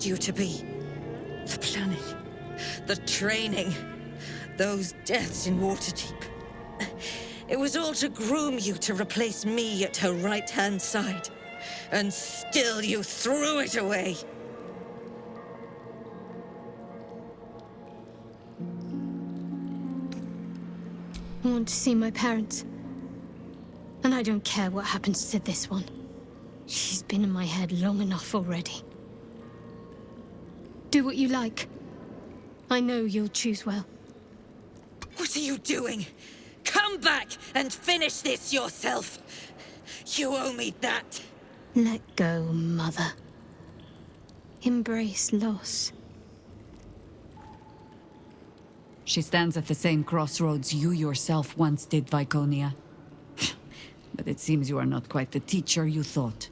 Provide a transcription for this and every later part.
raised you to be. The planning, the training, those deaths in Waterdeep. It was all to groom you to replace me at her right-hand side. And still you threw it away. I want to see my parents. And I don't care what happens to this one. She's been in my head long enough already. Do what you like. I know you'll choose well. What are you doing? Come back and finish this yourself. You owe me that. Let go, Mother. Embrace loss. She stands at the same crossroads you yourself once did, Viconia. But it seems you are not quite the teacher you thought.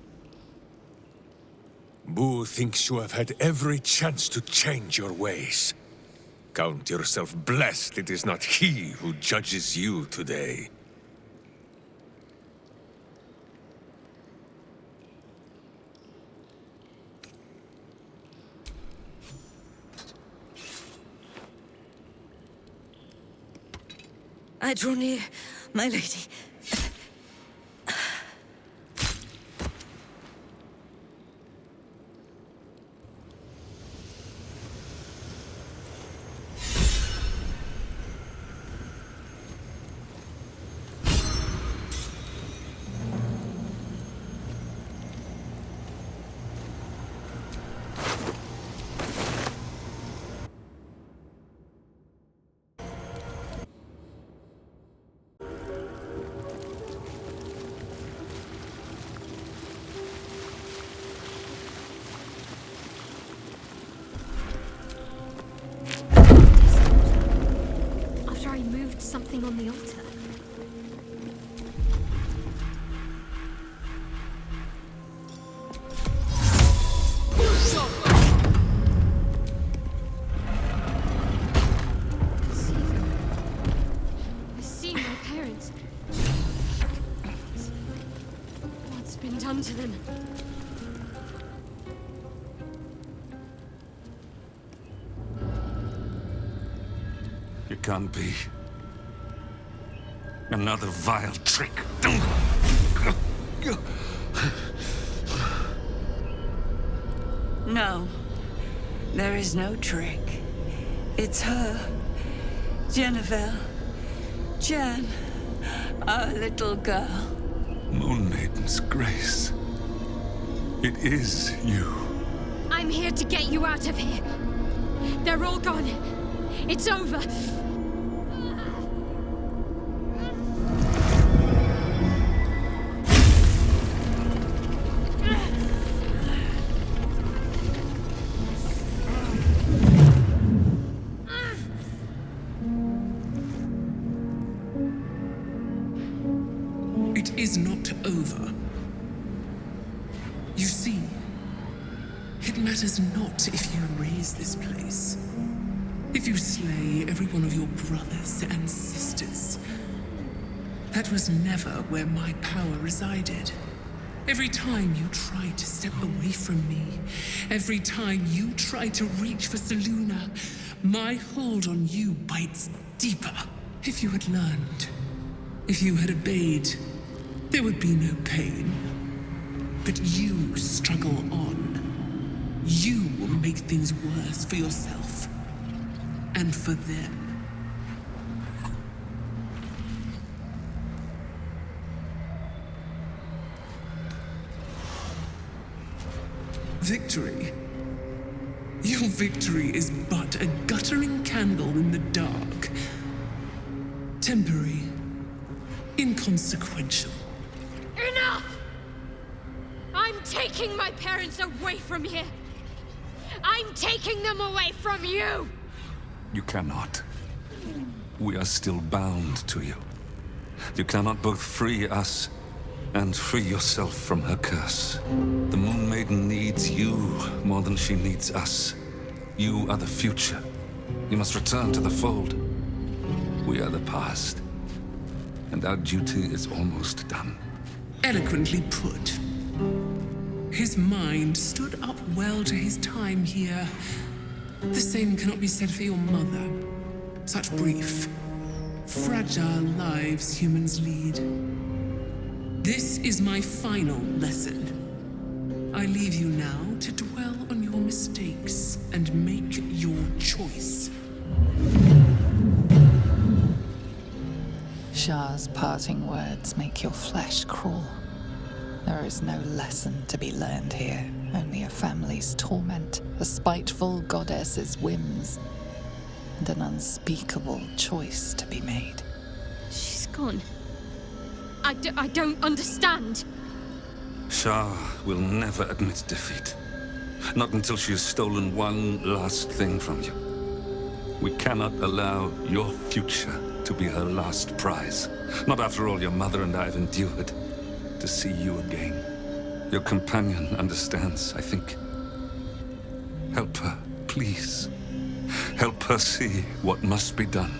Boo thinks you have had every chance to change your ways. Count yourself blessed it is not he who judges you today. I draw near, my lady. Something on the altar. I see my parents. What's been done to them? It can't be. Another vile trick. No. There is no trick. It's her. Jennifer. Jen. Our little girl. Moon Maiden's grace. It is you. I'm here to get you out of here. They're all gone. It's over. It is not over. You see, it matters not if you raise this place. If you slay every one of your brothers and sisters. That was never where my power resided. Every time you try to step away from me, every time you try to reach for Selûne, my hold on you bites deeper. If you had learned, if you had obeyed, there would be no pain. But you struggle on. You will make things worse for yourself. And for them. Victory. Your victory is but a guttering candle in the dark. Temporary. Inconsequential. Enough! I'm taking my parents away from here. I'm taking them away from you! You cannot. We are still bound to you. You cannot both free us and free yourself from her curse. The Moon Maiden needs you more than she needs us. You are the future. You must return to the fold. We are the past. And our duty is almost done. Eloquently put. His mind stood up well to his time here. The same cannot be said for your mother. Such brief, fragile lives humans lead. This is my final lesson. I leave you now to dwell on your mistakes and make your choice. Shah's parting words make your flesh crawl. There is no lesson to be learned here, only a family's torment, a spiteful goddess's whims, and an unspeakable choice to be made. She's gone. I don't understand. Shah will never admit defeat. Not until she has stolen one last thing from you. We cannot allow your future to be her last prize. Not after all your mother and I have endured. To see you again. Your companion understands, I think. Help her, please. Help her see what must be done.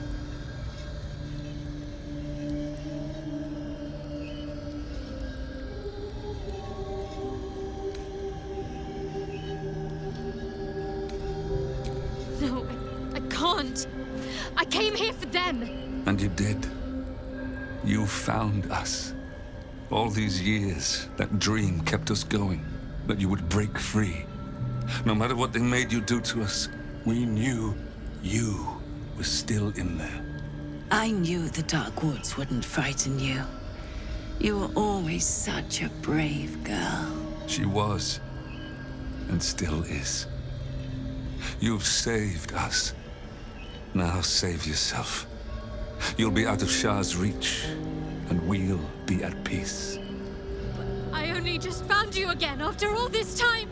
No, I can't. I came here for them. And you did. You found us. All these years, that dream kept us going. That you would break free. No matter what they made you do to us, we knew you were still in there. I knew the Dark Woods wouldn't frighten you. You were always such a brave girl. She was, and still is. You've saved us. Now save yourself. You'll be out of Shah's reach, and we'll be at peace. I only just found you again after all this time.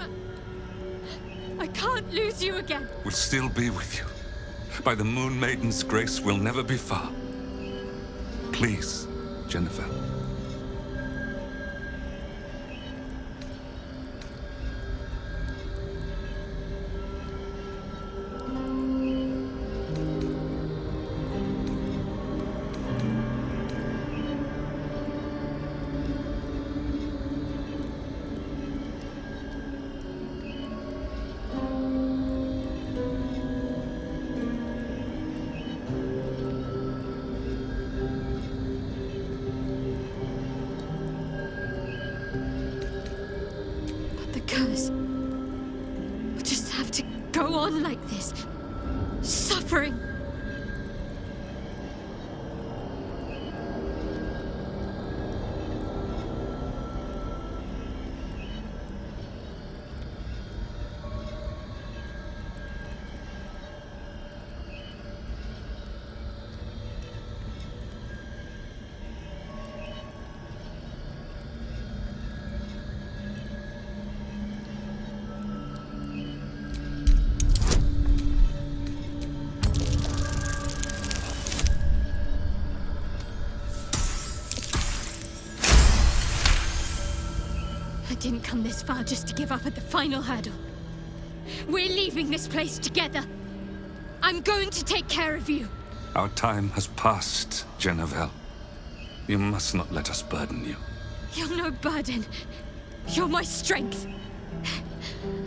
I can't lose you again. We'll still be with you. By the Moon Maiden's grace, we'll never be far. Please, Jennifer. Because we'll just have to go on like this, suffering. I didn't come this far just to give up at the final hurdle. We're leaving this place together. I'm going to take care of you. Our time has passed, Jennifer. You must not let us burden you. You're no burden. You're my strength.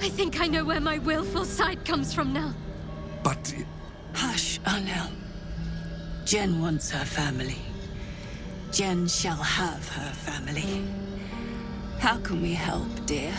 I think I know where my willful side comes from now. But... Hush, Arnel. Jen wants her family. Jen shall have her family. How can we help, dear?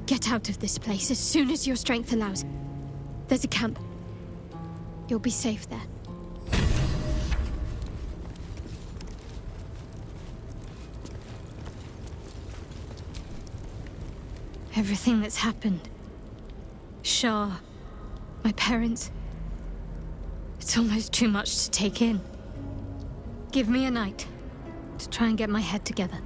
Get out of this place as soon as your strength allows. There's a camp. You'll be safe there. Everything that's happened. Shah, my parents. It's almost too much to take in. Give me a night to try and get my head together.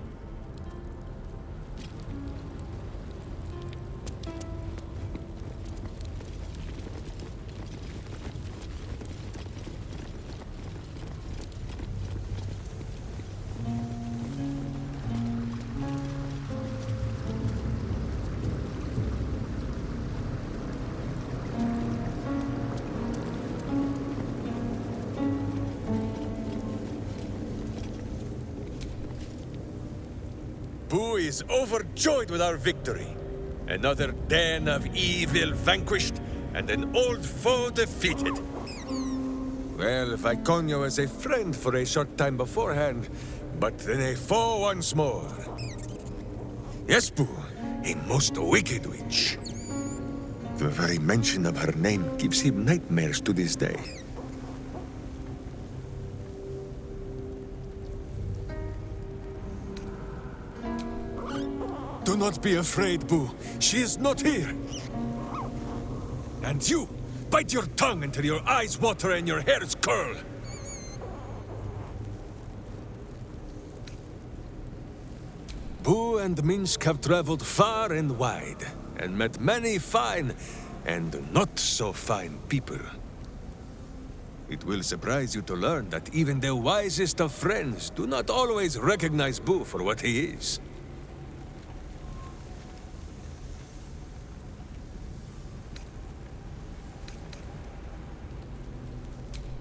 Boo is overjoyed with our victory. Another den of evil vanquished, and an old foe defeated. Well, Viconia was a friend for a short time beforehand, but then a foe once more. Yes, Boo, a most wicked witch. The very mention of her name gives him nightmares to this day. Do not be afraid, Boo. She is not here. And you, bite your tongue until your eyes water and your hairs curl. Boo and Minsk have traveled far and wide, and met many fine and not so fine people. It will surprise you to learn that even the wisest of friends do not always recognize Boo for what he is.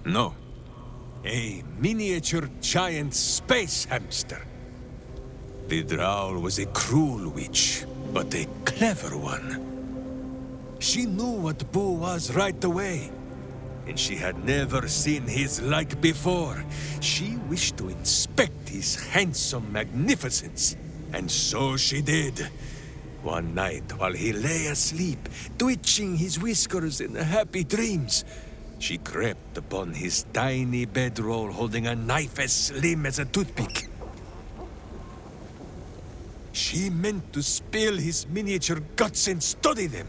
No. A miniature giant space hamster. The Drow was a cruel witch, but a clever one. She knew what Boo was right away, and she had never seen his like before. She wished to inspect his handsome magnificence, and so she did. One night, while he lay asleep, twitching his whiskers in happy dreams, she crept upon his tiny bedroll holding a knife as slim as a toothpick. She meant to spill his miniature guts and study them.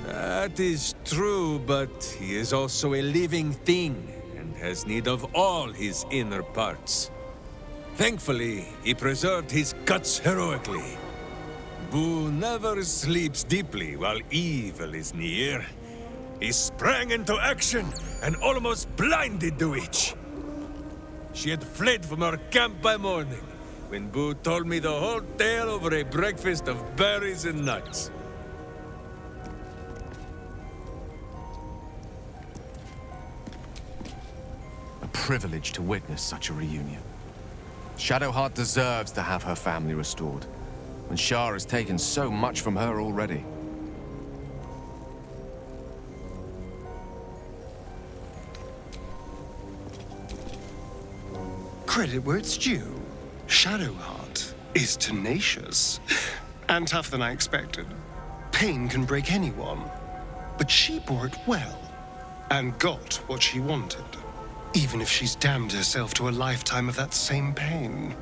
That is true, but he is also a living thing and has need of all his inner parts. Thankfully, he preserved his guts heroically. Boo never sleeps deeply while evil is near. He sprang into action and almost blinded the witch. She had fled from our camp by morning, when Boo told me the whole tale over a breakfast of berries and nuts. A privilege to witness such a reunion. Shadowheart deserves to have her family restored, and Shah has taken so much from her already. Credit where it's due. Shadowheart is tenacious, and tougher than I expected. Pain can break anyone, but she bore it well, and got what she wanted. Even if she's damned herself to a lifetime of that same pain.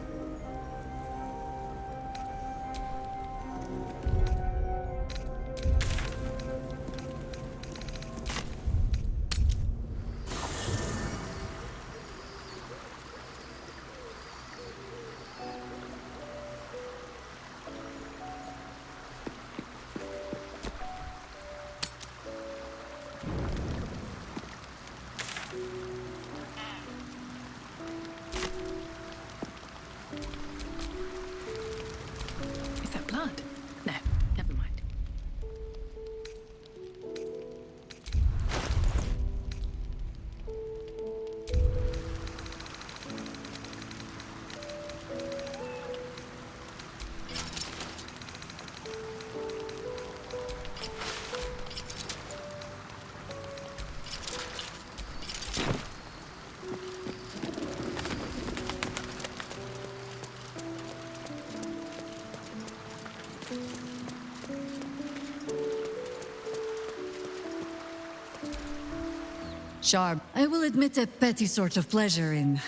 Sharp. I will admit a petty sort of pleasure in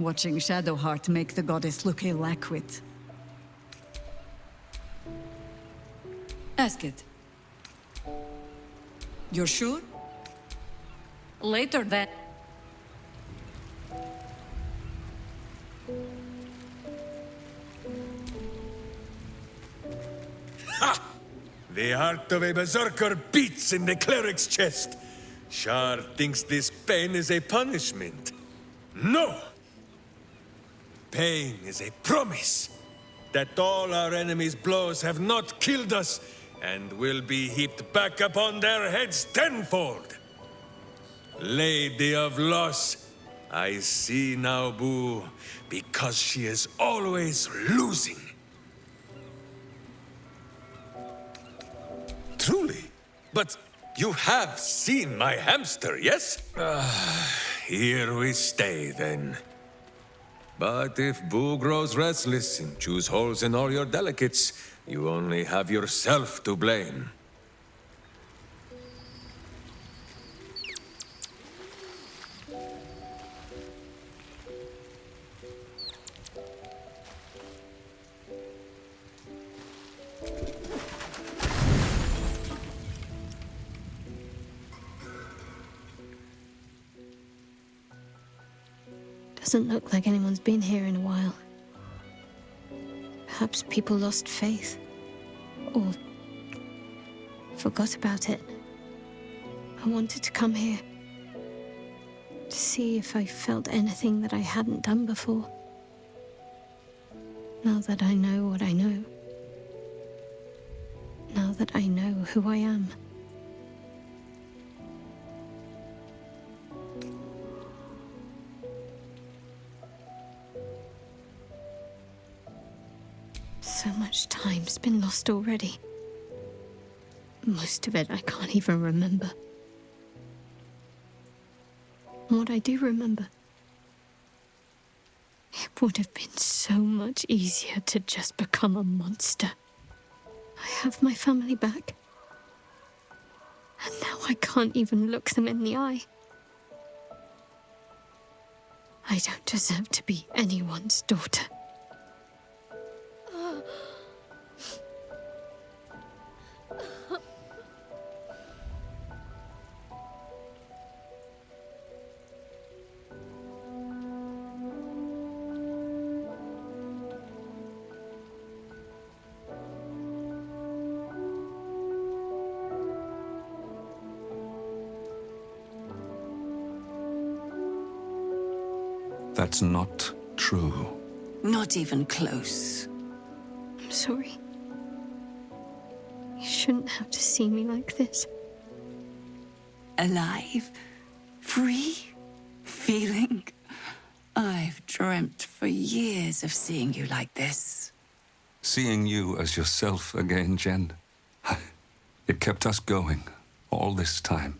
watching Shadowheart make the goddess look ill-acquit. Ask it. You're sure? Later then. The heart of a berserker beats in the cleric's chest. Shar thinks this pain is a punishment. No! Pain is a promise that all our enemies' blows have not killed us and will be heaped back upon their heads tenfold. Lady of Loss, I see now, Boo, because she is always losing. Truly? But you have seen my hamster, yes? Here we stay, then. But if Boo grows restless and chews holes in all your delicates, you only have yourself to blame. Doesn't look like anyone's been here in a while. Perhaps people lost faith. Or forgot about it. I wanted to come here to see if I felt anything that I hadn't done before. Now that I know what I know. Now that I know who I am. So much time's been lost already. Most of it I can't even remember. And what I do remember, it would have been so much easier to just become a monster. I have my family back. And now I can't even look them in the eye. I don't deserve to be anyone's daughter. That's not true. Not even close. I'm sorry. You shouldn't have to see me like this. Alive? Free? Feeling? I've dreamt for years of seeing you like this. Seeing you as yourself again, Jen. It kept us going all this time.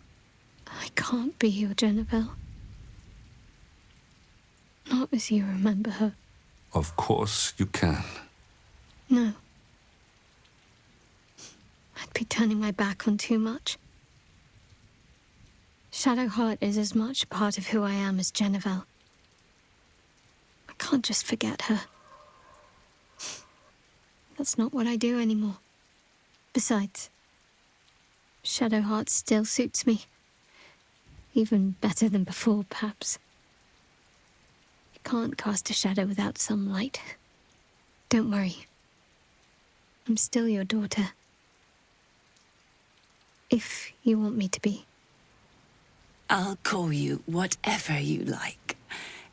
I can't be your Jennifer. Not as you remember her. Of course you can. No. I'd be turning my back on too much. Shadowheart is as much a part of who I am as Jennifer. I can't just forget her. That's not what I do anymore. Besides, Shadowheart still suits me. Even better than before, perhaps. You can't cast a shadow without some light. Don't worry. I'm still your daughter. If you want me to be. I'll call you whatever you like,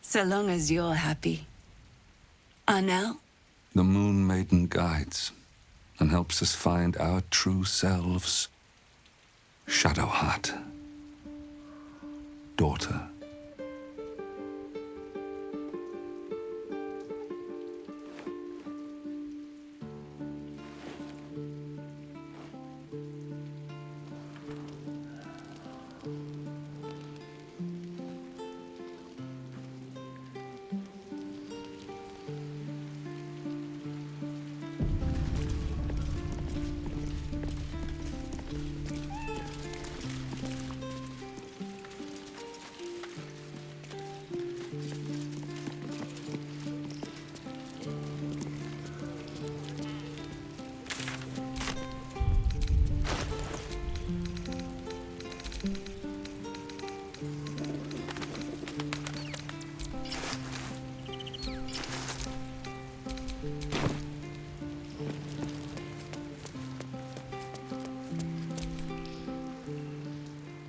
so long as you're happy. Arnell? The Moon Maiden guides and helps us find our true selves. Shadowheart. Daughter.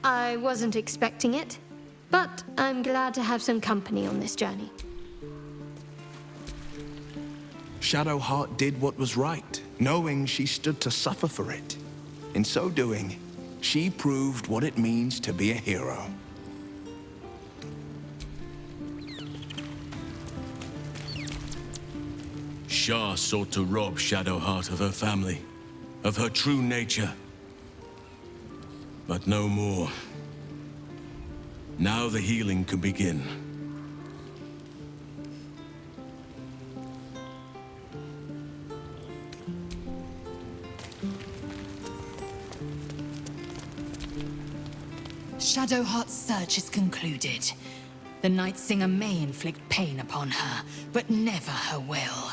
I wasn't expecting it, but I'm glad to have some company on this journey. Shadowheart did what was right, knowing she stood to suffer for it. In so doing, she proved what it means to be a hero. Shah sought to rob Shadowheart of her family, of her true nature. But no more. Now the healing can begin. Shadowheart's search is concluded. The Night Singer may inflict pain upon her, but never her will.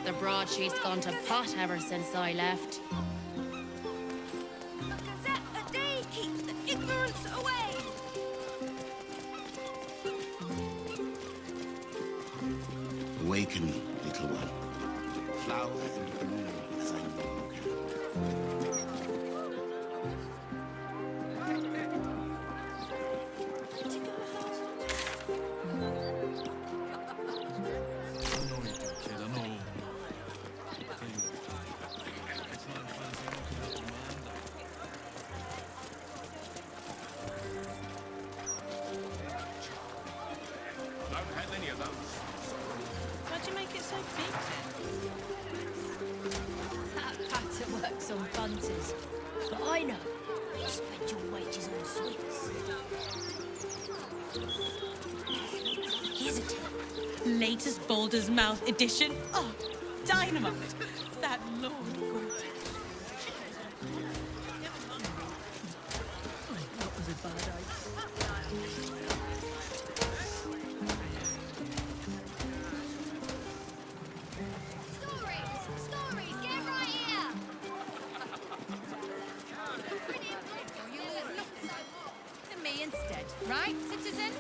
The broadsheet's gone to pot ever since I left. The Gazette a day keeps the ignorance away. Awaken, little one. Flower and bloom as I know you can. Why'd you make it so big then? That patter works on bunters. But I know. You spend your wages on sweets. Here's a tip. Latest Baldur's Mouth edition. Oh, dynamite. That Lord Gordon. That was a bad idea. Instead, right, citizen?